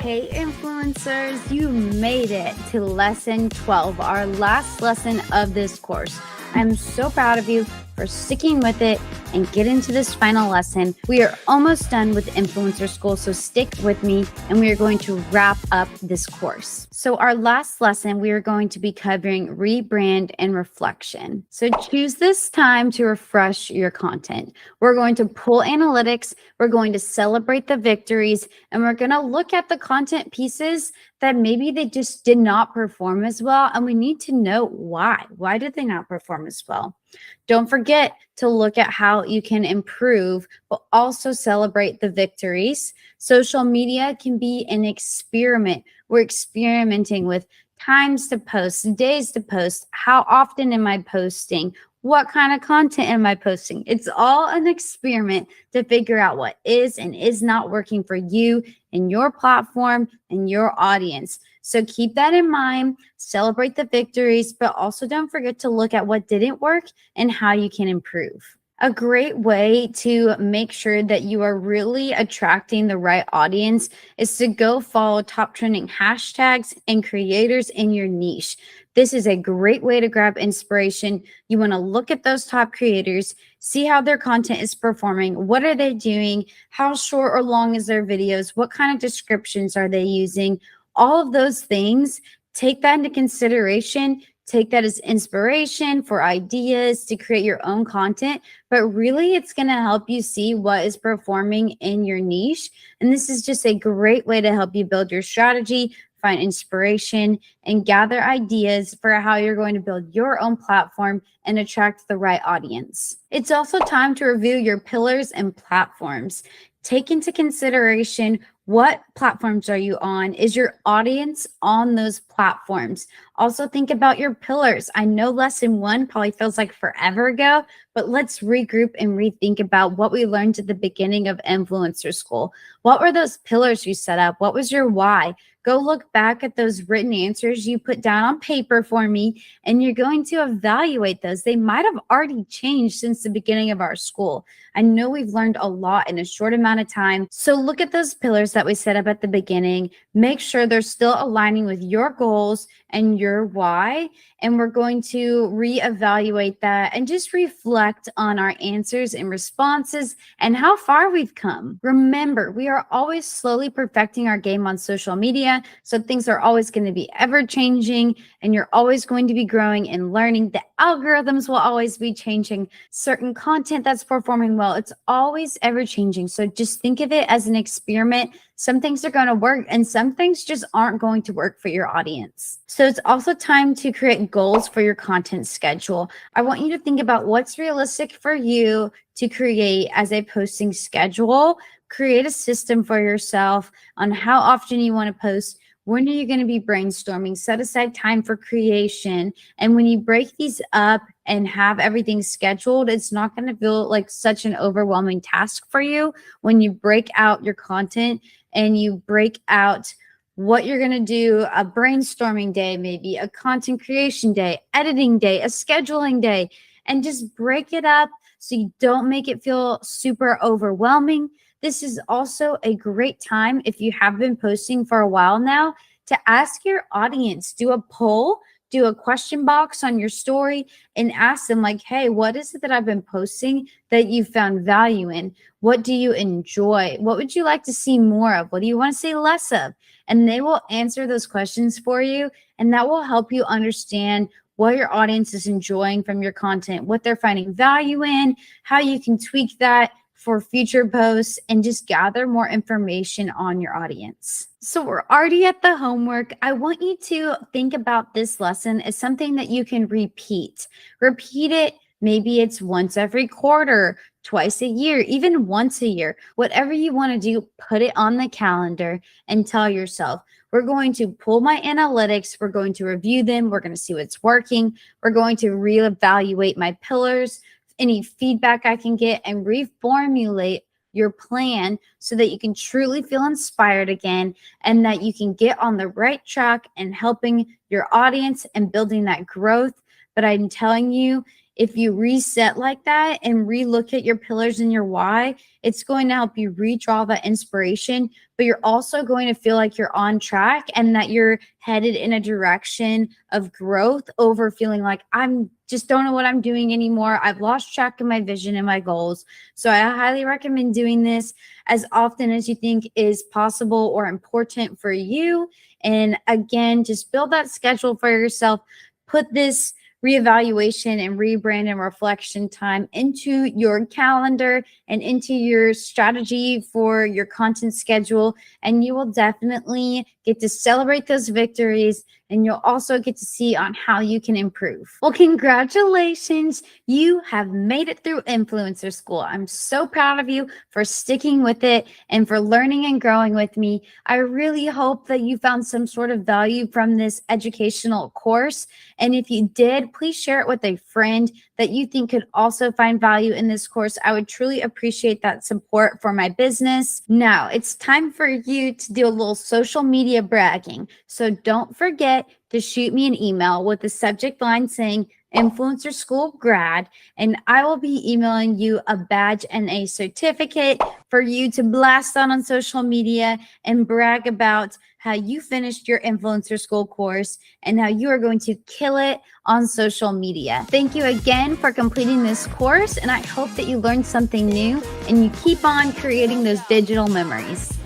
Hey influencers, you made it to lesson 12, our last lesson of this course. I'm so proud of you for sticking with it and get into this final lesson. We are almost done with Influencer School, so stick with me and we are going to wrap up this course. So our last lesson, we are going to be covering rebrand and reflection. So choose this time to refresh your content. We're going to pull analytics, we're going to celebrate the victories, and we're going to look at the content pieces that maybe they just did not perform as well. And we need to know why. Why did they not perform as well? Don't forget to look at how you can improve, but also celebrate the victories. Social media can be an experiment. We're experimenting with times to post, days to post. How often am I posting? What kind of content am I posting? It's all an experiment to figure out what is and is not working for you and your platform and your audience. So keep that in mind, celebrate the victories, but also don't forget to look at what didn't work and how you can improve. A great way to make sure that you are really attracting the right audience is to go follow top trending hashtags and creators in your niche. This is a great way to grab inspiration. You want to look at those top creators, see how their content is performing. What are they doing? How short or long is their videos? What kind of descriptions are they using? All of those things, take that into consideration. Take that as inspiration for ideas to create your own content, but really it's going to help you see what is performing in your niche. And this is just a great way to help you build your strategy, find inspiration, and gather ideas for how you're going to build your own platform and attract the right audience. It's also time to review your pillars and platforms. Take into consideration what platforms are you on? Is your audience on those platforms? Also think about your pillars. I know lesson 1 probably feels like forever ago, but let's regroup and rethink about what we learned at the beginning of Influencer School. What were those pillars you set up? What was your why? Go look back at those written answers you put down on paper for me, and you're going to evaluate those. They might have already changed since the beginning of our school. I know we've learned a lot in a short amount of time. So look at those pillars that we set up at the beginning. Make sure they're still aligning with your goals and your why. And we're going to reevaluate that and just reflect on our answers and responses and how far we've come. Remember, we are always slowly perfecting our game on social media. So things are always going to be ever changing and you're always going to be growing and learning. The algorithms will always be changing. Certain content that's performing well, it's always ever changing. So just think of it as an experiment. Some things are going to work and some things just aren't going to work for your audience. So it's also time to create goals for your content schedule. I want you to think about what's realistic for you to create as a posting schedule. Create a system for yourself on how often you want to post. When are you going to be brainstorming? Set aside time for creation. And when you break these up and have everything scheduled, it's not going to feel like such an overwhelming task for you when you break out your content and you break out what you're going to do, a brainstorming day, maybe a content creation day, editing day, a scheduling day, and just break it up so you don't make it feel super overwhelming. This is also a great time, if you have been posting for a while now, to ask your audience, do a poll, do a question box on your story and ask them like, hey, what is it that I've been posting that you found value in? What do you enjoy? What would you like to see more of? What do you want to see less of? And they will answer those questions for you. And that will help you understand what your audience is enjoying from your content, what they're finding value in, how you can tweak that for future posts, and just gather more information on your audience. So we're already at the homework. I want you to think about this lesson as something that you can repeat. Repeat it. Maybe it's once every quarter, twice a year, even once a year. Whatever you want to do, put it on the calendar and tell yourself, we're going to pull my analytics. We're going to review them. We're going to see what's working. We're going to reevaluate my pillars, any feedback I can get, and reformulate your plan so that you can truly feel inspired again and that you can get on the right track and helping your audience and building that growth. But I'm telling you, if you reset like that and relook at your pillars and your why, it's going to help you redraw that inspiration, but you're also going to feel like you're on track and that you're headed in a direction of growth over feeling like I'm just don't know what I'm doing anymore. I've lost track of my vision and my goals. So I highly recommend doing this as often as you think is possible or important for you. And again, just build that schedule for yourself. Put this reevaluation and rebrand and reflection time into your calendar and into your strategy for your content schedule. And you will definitely get to celebrate those victories, and you'll also get to see on how you can improve. Well, congratulations. You have made it through influencer school. I'm so proud of you for sticking with it and for learning and growing with me. I really hope that you found some sort of value from this educational course. And if you did, please share it with a friend that you think could also find value in this course. I would truly appreciate that support for my business. Now it's time for you to do a little social media bragging. So don't forget to shoot me an email with the subject line saying Influencer School Grad, and I will be emailing you a badge and a certificate for you to blast on social media and brag about how you finished your Influencer School course and how you are going to kill it on social media. Thank you again for completing this course, and I hope that you learned something new and you keep on creating those digital memories.